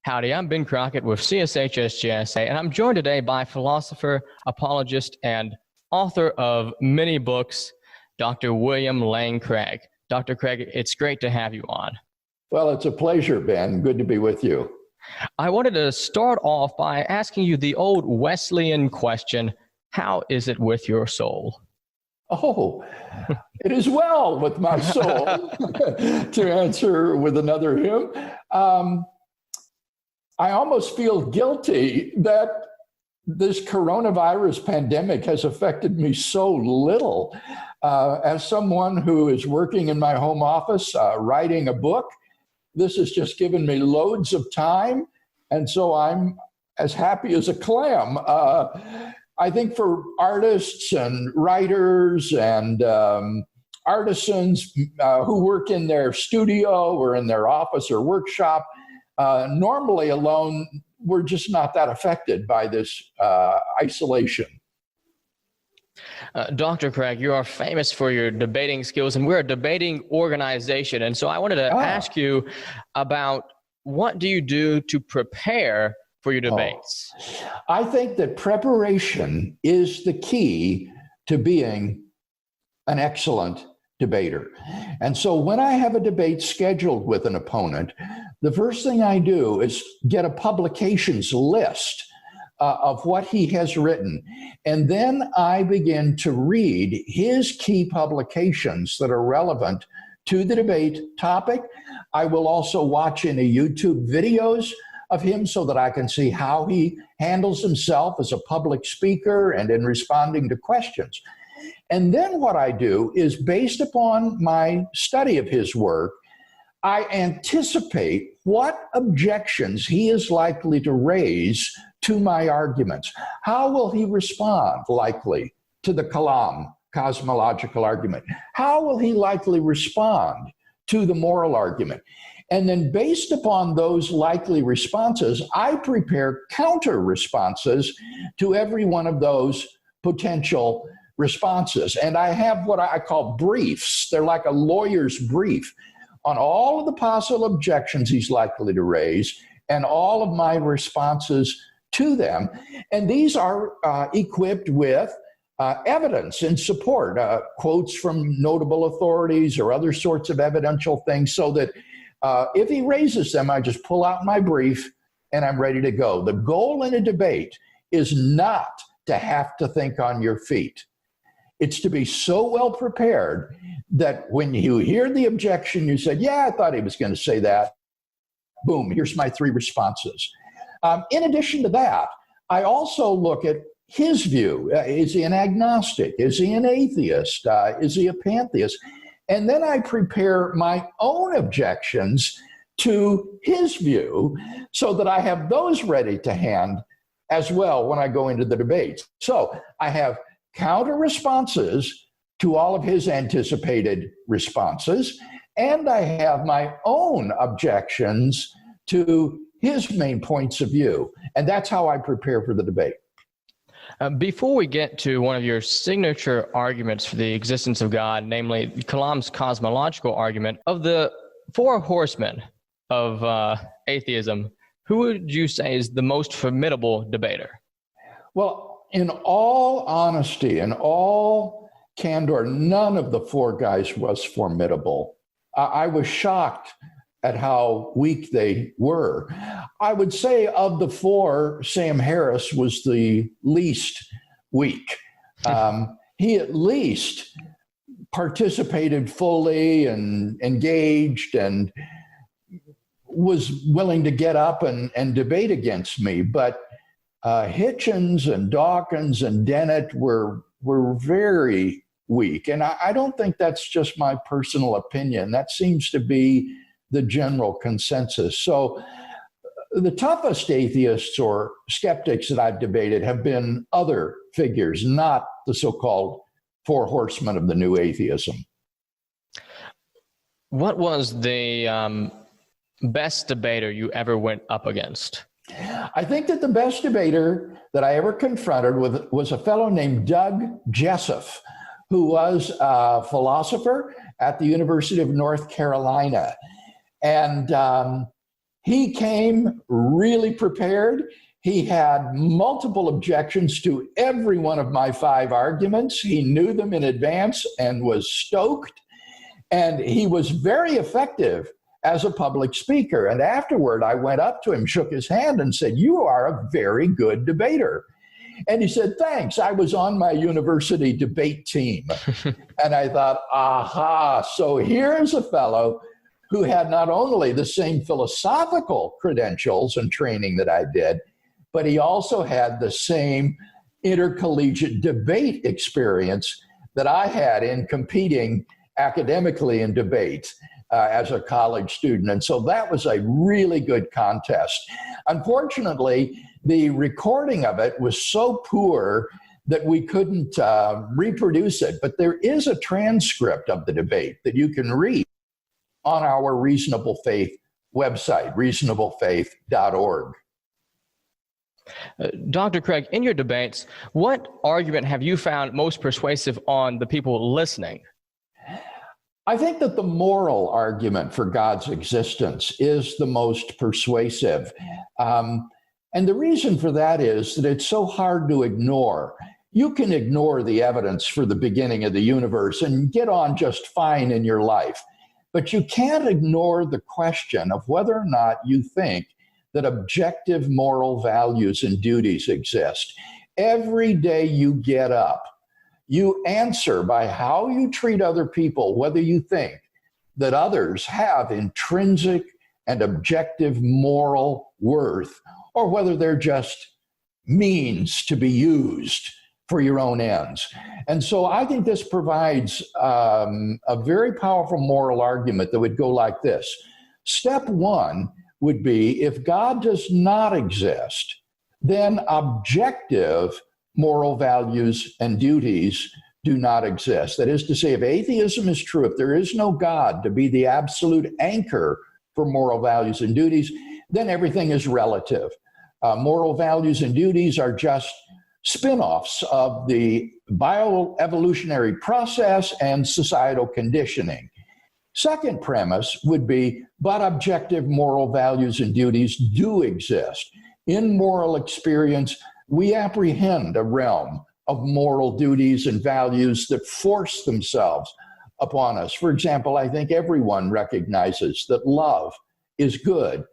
Howdy, I'm Ben Crockett with CSHSGSA, and I'm joined today by philosopher, apologist, and author of many books, Dr. William Lane Craig. Dr. Craig, it's great to have you on. Well, it's a pleasure, Ben. Good to be with you. I wanted to start off by asking you the old Wesleyan question, how is it with your soul? Oh, it is well with my soul, to answer with another hymn. I almost feel guilty that this coronavirus pandemic has affected me so little. As someone who is working in my home office, writing a book, this has just given me loads of time. And so I'm as happy as a clam. I think for artists and writers and artisans who work in their studio or in their office or workshop, normally alone, we're just not that affected by this isolation. Dr. Craig, you are famous for your debating skills, and we're a debating organization. And so I wanted to ask you about what do you do to prepare for your debates? I think that preparation is the key to being an excellent debater. And so when I have a debate scheduled with an opponent, the first thing I do is get a publications list of what he has written. And then I begin to read his key publications that are relevant to the debate topic. I will also watch any YouTube videos of him so that I can see how he handles himself as a public speaker and in responding to questions. And then what I do is, based upon my study of his work, I anticipate what objections he is likely to raise to my arguments. How will he respond likely to the Kalam cosmological argument? How will he likely respond to the moral argument? And then based upon those likely responses, I prepare counter responses to every one of those potential responses. And I have what I call briefs. They're like a lawyer's brief on all of the possible objections he's likely to raise and all of my responses to them. And these are equipped with evidence in support, quotes from notable authorities or other sorts of evidential things, so that if he raises them, I just pull out my brief and I'm ready to go. The goal in a debate is not to have to think on your feet. It's to be so well prepared that when you hear the objection, you said, yeah, I thought he was going to say that. Boom, here's my three responses. In addition to that, I also look at his view. Is he an agnostic? Is he an atheist? Is he a pantheist? And then I prepare my own objections to his view so that I have those ready to hand as well when I go into the debate. So I have counter responses to all of his anticipated responses, and I have my own objections to his main points of view. And that's how I prepare for the debate. Before we get to one of your signature arguments for the existence of God, namely Kalam's cosmological argument, of the four horsemen of atheism, who would you say is the most formidable debater? Well, in all honesty, in all candor, none of the four guys was formidable. I was shocked at how weak they were. I would say of the four, Sam Harris was the least weak. He at least participated fully and engaged and was willing to get up and debate against me. But Hitchens and Dawkins and Dennett were very weak. And I don't think that's just my personal opinion. That seems to be the general consensus. So the toughest atheists or skeptics that I've debated have been other figures, not the so-called four horsemen of the new atheism. What was the best debater you ever went up against? I think that the best debater that I ever confronted with was a fellow named Doug Jessup, who was a philosopher at the University of North Carolina. And He came really prepared. He had multiple objections to every one of my 5 arguments. He knew them in advance and was stoked. And he was very effective as a public speaker. And afterward, I went up to him, shook his hand, and said, "You are a very good debater." And he said, "Thanks. I was on my university debate team." And I thought, aha, so here's a fellow who had not only the same philosophical credentials and training that I did, but he also had the same intercollegiate debate experience that I had in competing academically in debate as a college student. And so that was a really good contest. Unfortunately, the recording of it was so poor that we couldn't reproduce it, but there is a transcript of the debate that you can read on our Reasonable Faith website, reasonablefaith.org. Dr. Craig, in your debates, what argument have you found most persuasive on the people listening? I think that the moral argument for God's existence is the most persuasive. And the reason for that is that it's so hard to ignore. You can ignore the evidence for the beginning of the universe and get on just fine in your life. But you can't ignore the question of whether or not you think that objective moral values and duties exist. Every day you get up, you answer by how you treat other people, whether you think that others have intrinsic and objective moral worth, or whether they're just means to be used for your own ends. And so I think this provides a very powerful moral argument that would go like this. Step 1 would be, if God does not exist, then objective moral values and duties do not exist. That is to say, if atheism is true, if there is no God to be the absolute anchor for moral values and duties, then everything is relative. Moral values and duties are just spin-offs of the bioevolutionary process and societal conditioning. Second premise would be, but objective moral values and duties do exist. In moral experience, we apprehend a realm of moral duties and values that force themselves upon us. For example, I think everyone recognizes that love is good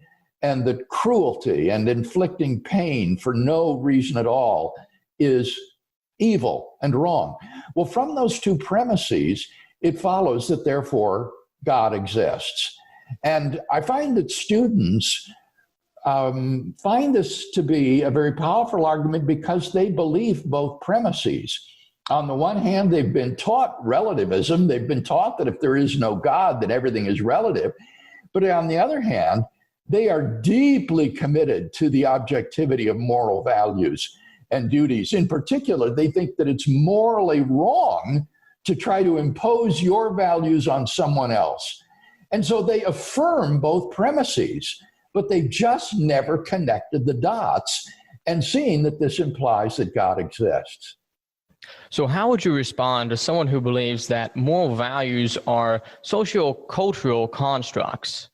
and that cruelty and inflicting pain for no reason at all is evil and wrong. Well, from those 2 premises, it follows that therefore God exists. And I find that students find this to be a very powerful argument because they believe both premises. On the one hand, they've been taught relativism. They've been taught that if there is no God, then everything is relative. But on the other hand, they are deeply committed to the objectivity of moral values and duties. In particular, they think that it's morally wrong to try to impose your values on someone else. And so they affirm both premises, but they just never connected the dots and seen that this implies that God exists. So how would you respond to someone who believes that moral values are socio-cultural constructs?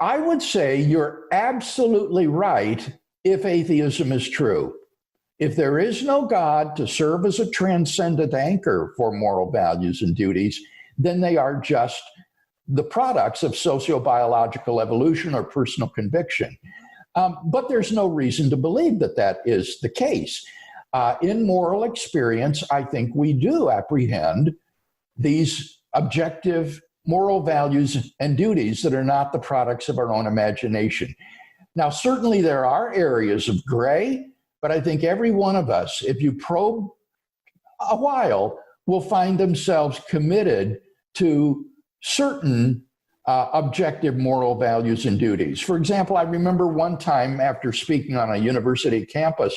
I would say you're absolutely right if atheism is true. If there is no God to serve as a transcendent anchor for moral values and duties, then they are just the products of sociobiological evolution or personal conviction. But there's no reason to believe that that is the case. In moral experience, I think we do apprehend these objective moral values and duties that are not the products of our own imagination. Now, certainly there are areas of gray, but I think every one of us, if you probe a while, will find themselves committed to certain objective moral values and duties. For example, I remember one time after speaking on a university campus,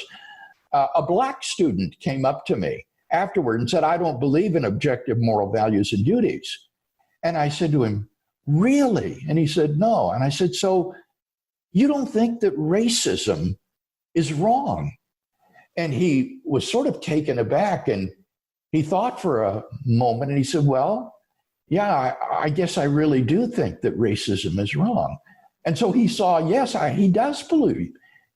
a Black student came up to me afterward and said, "I don't believe in objective moral values and duties." And I said to him, "Really?" And he said, "No." And I said, "So you don't think that racism is wrong?" And he was sort of taken aback, and he thought for a moment, and he said, "Well, yeah, I guess I really do think that racism is wrong." And so he saw, yes, he does believe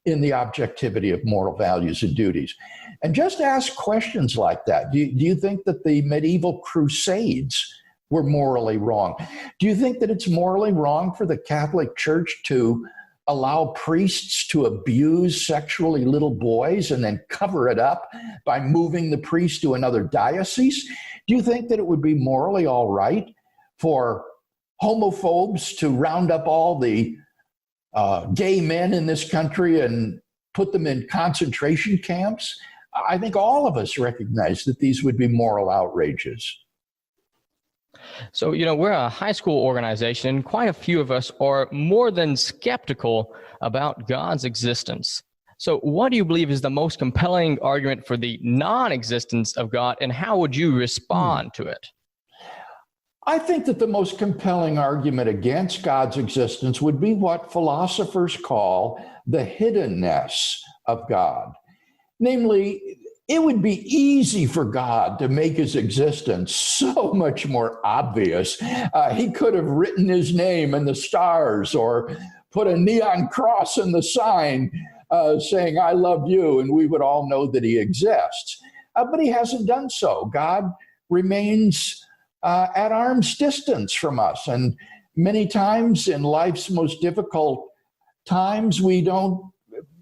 in the objectivity of moral values and duties. And just ask questions like that. Do you think that the medieval crusades were morally wrong? Do you think that it's morally wrong for the Catholic Church to allow priests to abuse sexually little boys and then cover it up by moving the priest to another diocese? Do you think that it would be morally all right for homophobes to round up all the gay men in this country and put them in concentration camps? I think all of us recognize that these would be moral outrages. So, we're a high school organization. Quite a few of us are more than skeptical about God's existence. So what do you believe is the most compelling argument for the non-existence of God, and how would you respond to it? I think that the most compelling argument against God's existence would be what philosophers call the hiddenness of God. Namely, it would be easy for God to make his existence so much more obvious. He could have written his name in the stars or put a neon cross in the sign saying, I love you, and we would all know that he exists. But he hasn't done so. God remains at arm's distance from us. And many times in life's most difficult times, we don't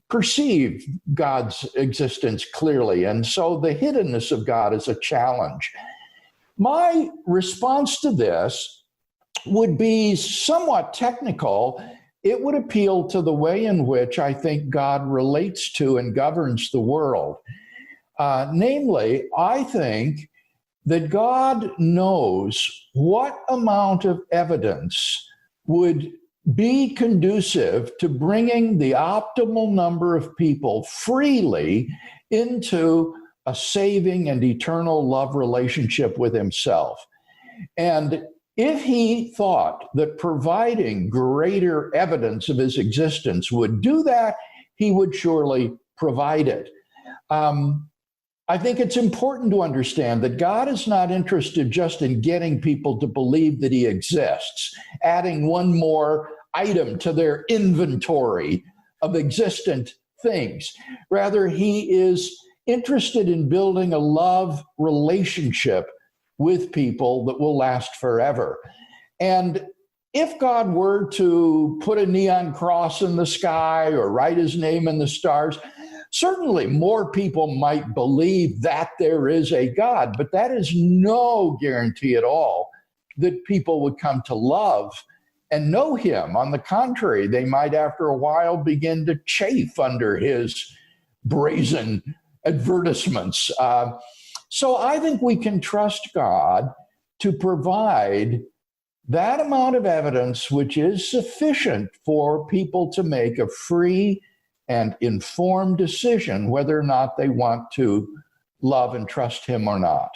perceive God's existence clearly. And so the hiddenness of God is a challenge. My response to this would be somewhat technical. It would appeal to the way in which I think God relates to and governs the world. Namely, I think that God knows what amount of evidence would be conducive to bringing the optimal number of people freely into a saving and eternal love relationship with himself. And if he thought that providing greater evidence of his existence would do that, he would surely provide it. I think it's important to understand that God is not interested just in getting people to believe that he exists, adding one more item to their inventory of existent things. Rather, he is interested in building a love relationship with people that will last forever. And if God were to put a neon cross in the sky or write his name in the stars, certainly more people might believe that there is a God, but that is no guarantee at all that people would come to love and know him. On the contrary, they might after a while begin to chafe under his brazen advertisements. So I think we can trust God to provide that amount of evidence which is sufficient for people to make a free and informed decision whether or not they want to love and trust him or not.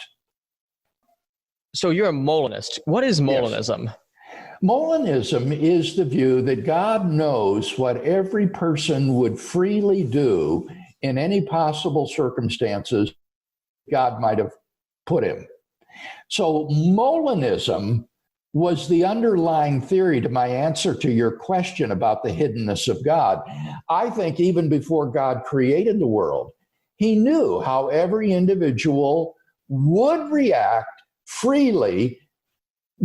So you're a Mullenist. What is Mullenism? Yes. Mullenism is the view that God knows what every person would freely do in any possible circumstances God might have put him. So Mullenism was the underlying theory to my answer to your question about the hiddenness of God. I think even before God created the world, he knew how every individual would react freely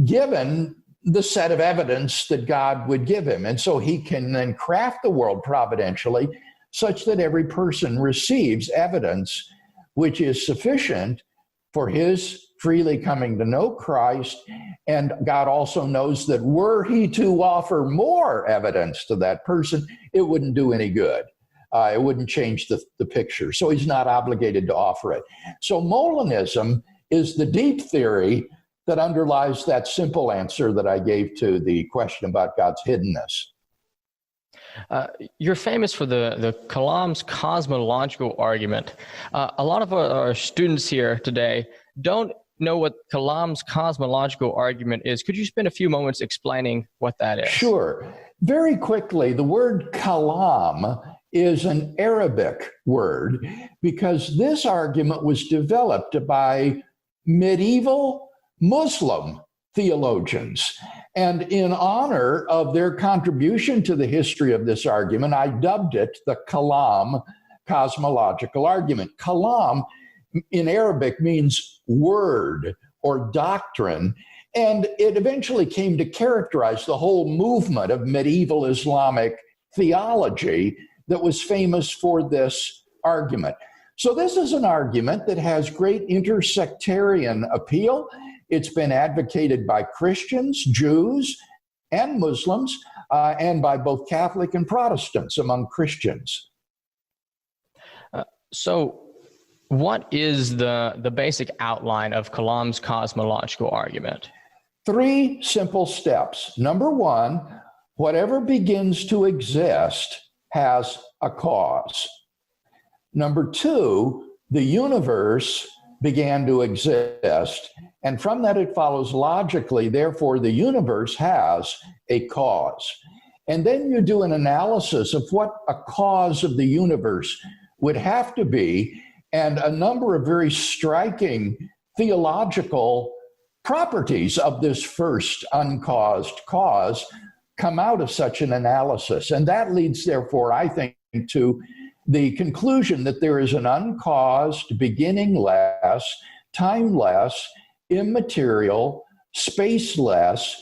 given the set of evidence that God would give him. And so he can then craft the world providentially such that every person receives evidence which is sufficient for his freely coming to know Christ. And God also knows that were he to offer more evidence to that person, it wouldn't do any good. It wouldn't change the picture. So he's not obligated to offer it. So Mullenism is the deep theory that underlies that simple answer that I gave to the question about God's hiddenness. You're famous for the Kalam's cosmological argument. A lot of our students here today don't know what Kalam's cosmological argument is. Could you spend a few moments explaining what that is? Sure. Very quickly, the word Kalam is an Arabic word because this argument was developed by medieval Muslim theologians. And in honor of their contribution to the history of this argument, I dubbed it the Kalam cosmological argument. Kalam in Arabic means word or doctrine, and it eventually came to characterize the whole movement of medieval Islamic theology that was famous for this argument. So this is an argument that has great intersectarian appeal. It's been advocated by Christians, Jews, and Muslims, and by both Catholic and Protestants among Christians. So what is the basic outline of Kalam's cosmological argument? 3 simple steps. Number 1, whatever begins to exist has a cause. Number 2, the universe began to exist, and from that it follows logically, therefore the universe has a cause. And then you do an analysis of what a cause of the universe would have to be, and a number of very striking theological properties of this first uncaused cause come out of such an analysis. And that leads, therefore, I think, to the conclusion that there is an uncaused, beginningless, timeless, immaterial, spaceless,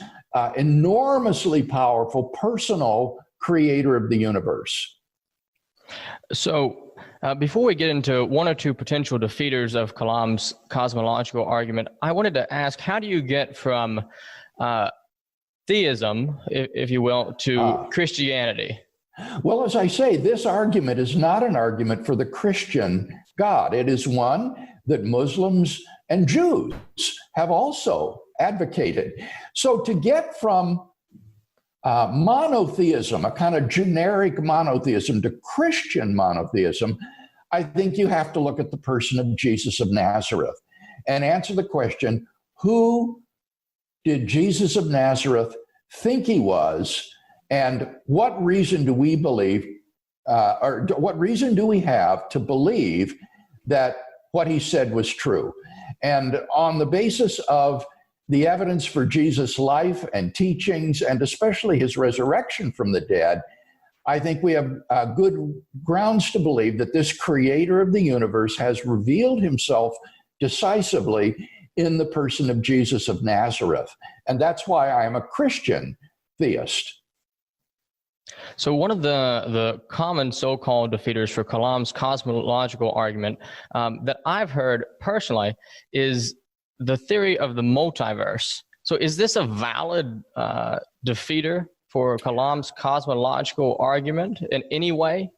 enormously powerful, personal creator of the universe. So before we get into one or two potential defeaters of Kalam's cosmological argument, I wanted to ask, how do you get from theism, if you will, to Christianity? Well, as I say, this argument is not an argument for the Christian God. It is one that Muslims and Jews have also advocated. So to get from monotheism, a kind of generic monotheism, to Christian monotheism, I think you have to look at the person of Jesus of Nazareth and answer the question, who did Jesus of Nazareth think he was, and what reason do we believe, or what reason do we have to believe that what he said was true? And on the basis of the evidence for Jesus' life and teachings, and especially his resurrection from the dead, I think we have good grounds to believe that this creator of the universe has revealed himself decisively in the person of Jesus of Nazareth. And that's why I am a Christian theist. So one of the common so-called defeaters for Kalam's cosmological argument that I've heard personally is the theory of the multiverse. So is this a valid defeater for Kalam's cosmological argument in any way?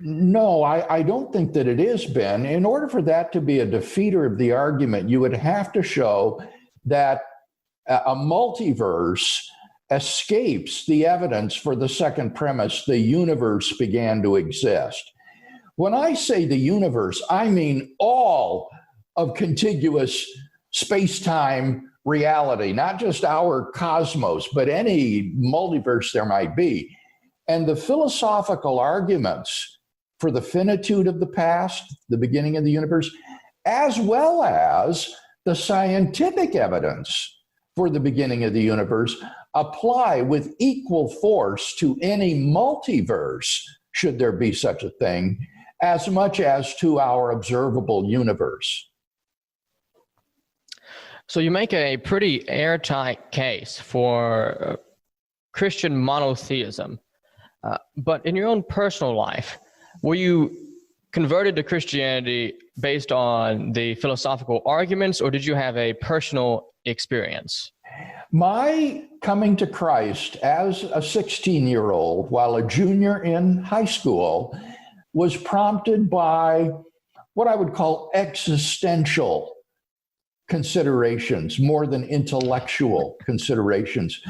No, I don't think that it is, Ben. In order for that to be a defeater of the argument, you would have to show that a multiverse escapes the evidence for the second premise, the universe began to exist. When I say the universe, I mean all of contiguous space-time reality, not just our cosmos, but any multiverse there might be. And the philosophical arguments for the finitude of the past, the beginning of the universe, as well as the scientific evidence for the beginning of the universe, apply with equal force to any multiverse, should there be such a thing, as much as to our observable universe. So you make a pretty airtight case for Christian monotheism, but in your own personal life, were you converted to Christianity based on the philosophical arguments, or did you have a personal experience? My coming to Christ as a 16-year-old while a junior in high school was prompted by what I would call existential considerations more than intellectual considerations.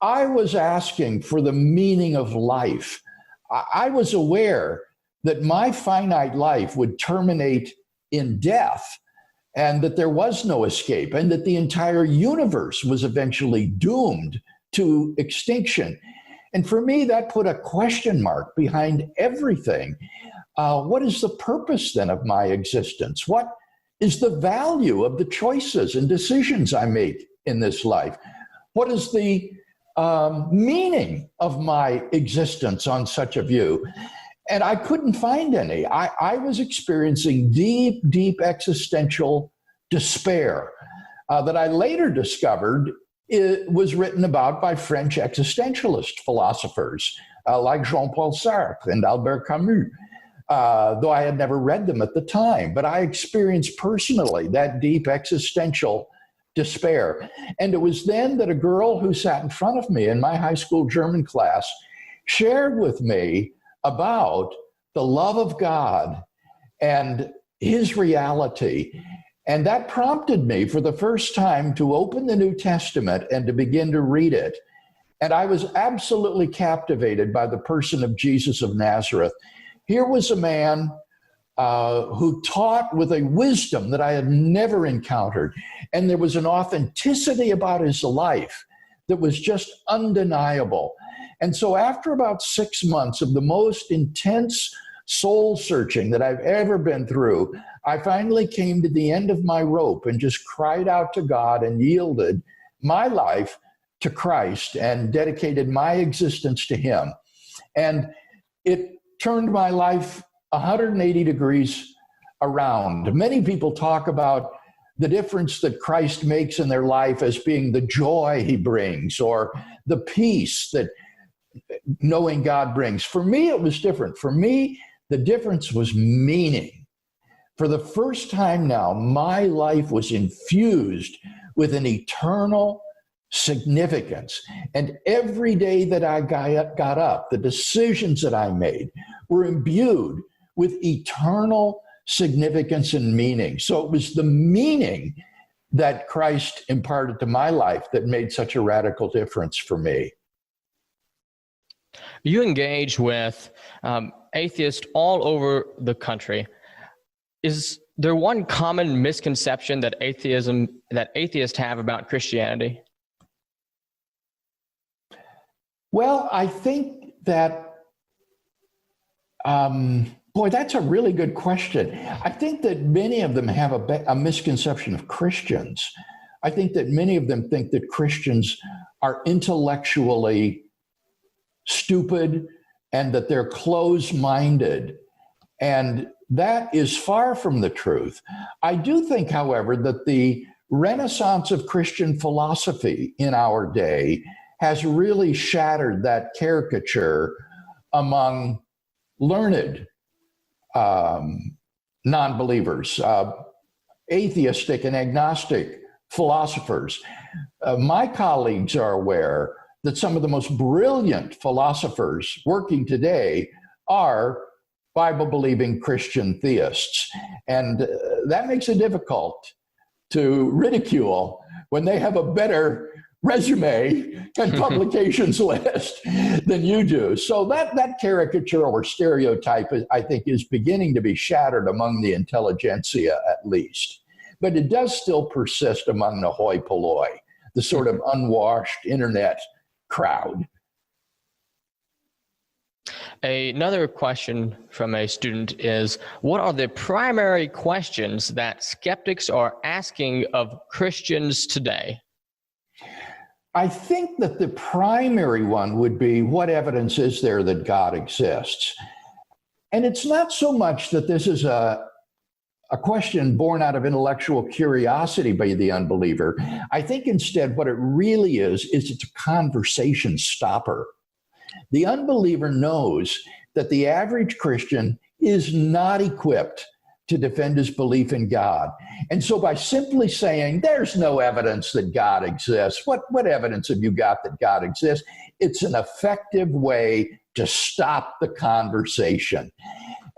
I was asking for the meaning of life. I was aware that my finite life would terminate in death, and that there was no escape, and that the entire universe was eventually doomed to extinction. And for me, that put a question mark behind everything. What is the purpose then of my existence? What is the value of the choices and decisions I make in this life? What is the meaning of my existence on such a view? And I couldn't find any. I was experiencing deep, deep existential despair that I later discovered it was written about by French existentialist philosophers like Jean-Paul Sartre and Albert Camus, though I had never read them at the time. But I experienced personally that deep existential despair. And it was then that a girl who sat in front of me in my high school German class shared with me about the love of God and his reality. And that prompted me for the first time to open the New Testament and to begin to read it. And I was absolutely captivated by the person of Jesus of Nazareth. Here was a man who taught with a wisdom that I had never encountered. And there was an authenticity about his life that was just undeniable. And so after about 6 months of the most intense soul searching that I've ever been through, I finally came to the end of my rope and just cried out to God and yielded my life to Christ and dedicated my existence to him. And it turned my life 180 degrees around. Many people talk about the difference that Christ makes in their life as being the joy he brings or the peace that knowing God brings. For me, it was different. For me, the difference was meaning. For the first time now, my life was infused with an eternal significance. And every day that I got up, the decisions that I made were imbued with eternal significance and meaning. So it was the meaning that Christ imparted to my life that made such a radical difference for me. You engage with atheists all over the country. Is there one common misconception that atheists have about Christianity? Well, I think that, boy, that's a really good question. I think that many of them have a misconception of Christians. I think that many of them think that Christians are intellectually stupid and that they're closed-minded. And that is far from the truth. I do think, however, that the renaissance of Christian philosophy in our day has really shattered that caricature among learned non-believers, atheistic and agnostic philosophers. My colleagues are aware that some of the most brilliant philosophers working today are Bible-believing Christian theists. And that makes it difficult to ridicule when they have a better resume and publications list than you do. So that caricature or stereotype, I think, is beginning to be shattered among the intelligentsia at least. But it does still persist among the hoi polloi, the sort of unwashed internet crowd. Another question from a student is, what are the primary questions that skeptics are asking of Christians today? I think that the primary one would be, what evidence is there that God exists? And it's not so much that this is a question born out of intellectual curiosity by the unbeliever. I think instead what it really is it's a conversation stopper. The unbeliever knows that the average Christian is not equipped to defend his belief in God. And so by simply saying, there's no evidence that God exists, what evidence have you got that God exists? It's an effective way to stop the conversation.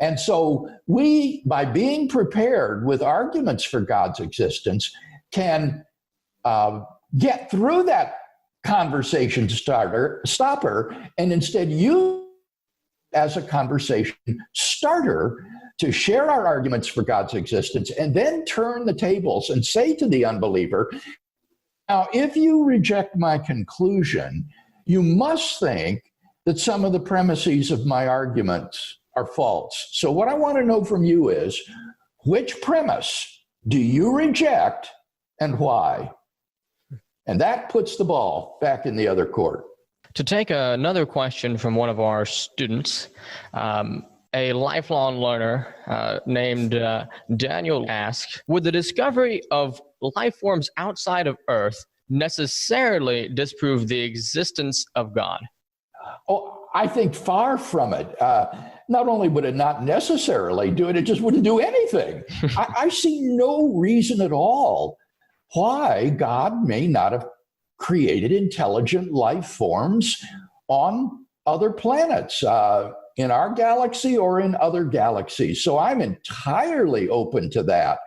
And so we, by being prepared with arguments for God's existence, can get through that conversation stopper and instead use as a conversation starter to share our arguments for God's existence and then turn the tables and say to the unbeliever, now, if you reject my conclusion, you must think that some of the premises of my arguments are false. So what I want to know from you is, which premise do you reject and why? And that puts the ball back in the other court. To take another question from one of our students, a lifelong learner named Daniel asks, would the discovery of life forms outside of Earth necessarily disprove the existence of God? Oh, I think far from it. Not only would it not necessarily do it, it just wouldn't do anything. I see no reason at all why God may not have created intelligent life forms on other planets, in our galaxy or in other galaxies. So I'm entirely open to that.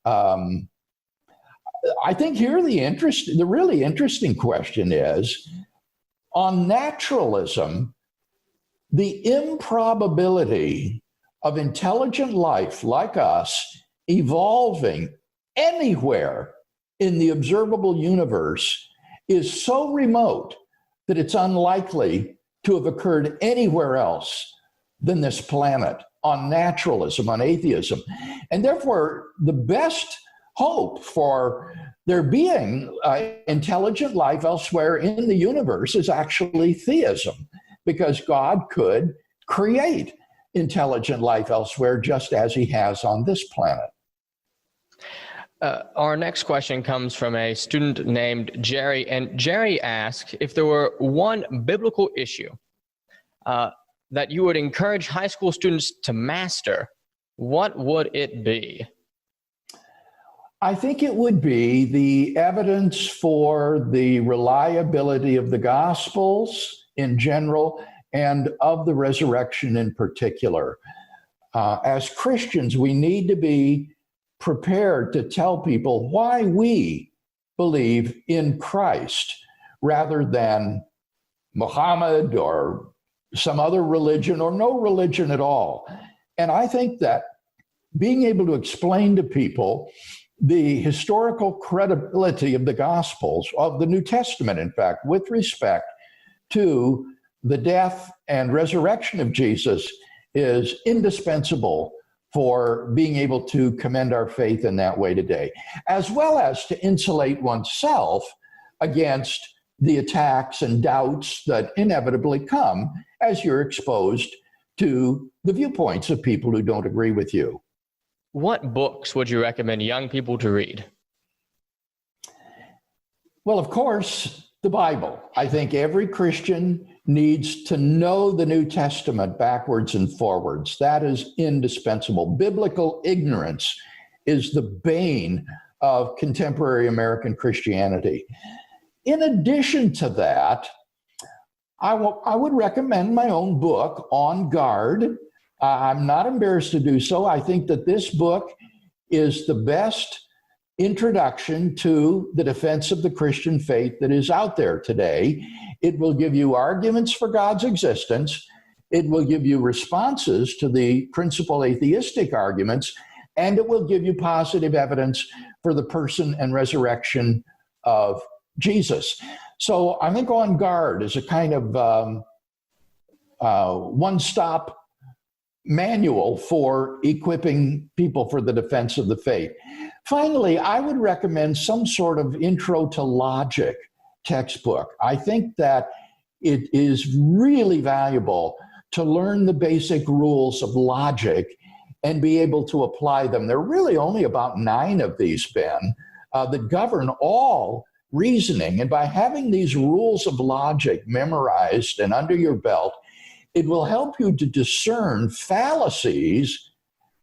I think here the really interesting question is, on naturalism, the improbability of intelligent life like us evolving anywhere in the observable universe is so remote that it's unlikely to have occurred anywhere else than this planet, on naturalism, on atheism. And therefore, the best hope for there being intelligent life elsewhere in the universe is actually theism, because God could create intelligent life elsewhere just as he has on this planet. Our next question comes from a student named Jerry, and Jerry asks, if there were one biblical issue that you would encourage high school students to master, what would it be? I think it would be the evidence for the reliability of the Gospels in general and of the resurrection in particular. As Christians, we need to be prepared to tell people why we believe in Christ rather than Muhammad or some other religion or no religion at all. And I think that being able to explain to people the historical credibility of the Gospels, of the New Testament, in fact, with respect to the death and resurrection of Jesus, is indispensable for being able to commend our faith in that way today, as well as to insulate oneself against the attacks and doubts that inevitably come as you're exposed to the viewpoints of people who don't agree with you. What books would you recommend young people to read? Well, of course, the Bible. I think every Christian needs to know the New Testament backwards and forwards. That is indispensable. Biblical ignorance is the bane of contemporary American Christianity. In addition to that, I would recommend my own book, On Guard. I'm not embarrassed to do so. I think that this book is the best introduction to the defense of the Christian faith that is out there today. It will give you arguments for God's existence. It will give you responses to the principal atheistic arguments, and it will give you positive evidence for the person and resurrection of Jesus. So I think On Guard is a kind of one-stop manual for equipping people for the defense of the faith. Finally, I would recommend some sort of intro to logic textbook. I think that it is really valuable to learn the basic rules of logic and be able to apply them. There are really only about 9 of these, Ben, that govern all reasoning. And by having these rules of logic memorized and under your belt, it will help you to discern fallacies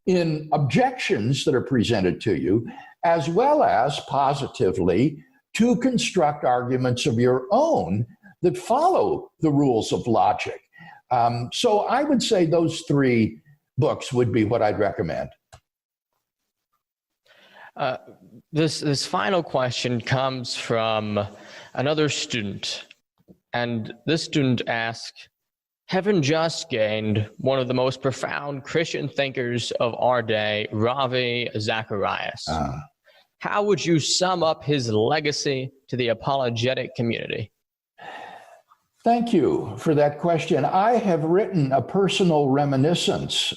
in objections that are presented to you, as well as positively to construct arguments of your own that follow the rules of logic. So I would say those 3 books would be what I'd recommend. This final question comes from another student, and this student asks, having just gained one of the most profound Christian thinkers of our day, Ravi Zacharias, how would you sum up his legacy to the apologetic community? Thank you for that question. I have written a personal reminiscence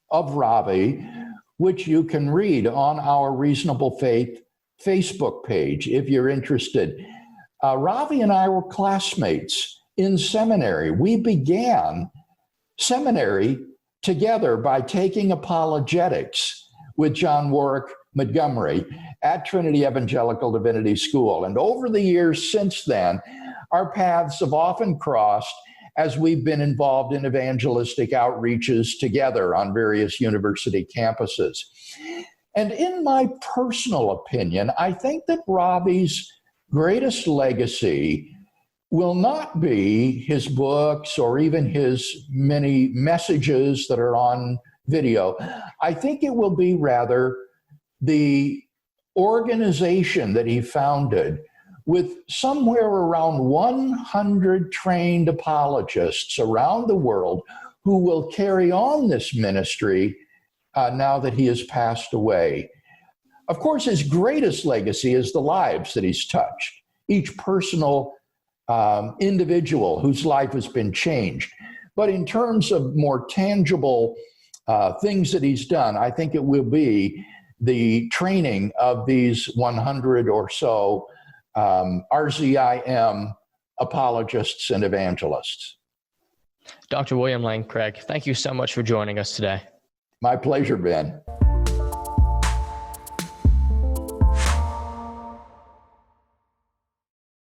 of Ravi, which you can read on our Reasonable Faith Facebook page if you're interested. Ravi and I were classmates in seminary. We began seminary together by taking apologetics with John Warwick Montgomery at Trinity Evangelical Divinity School. And over the years since then, our paths have often crossed as we've been involved in evangelistic outreaches together on various university campuses. And in my personal opinion, I think that Ravi's greatest legacy will not be his books or even his many messages that are on video. I think it will be rather the organization that he founded with somewhere around 100 trained apologists around the world who will carry on this ministry now that he has passed away. Of course, his greatest legacy is the lives that he's touched, each personal individual whose life has been changed. But in terms of more tangible things that he's done, I think it will be the training of these 100 or so RZIM apologists and evangelists. Dr. William Lane Craig, thank you so much for joining us today. My pleasure, Ben.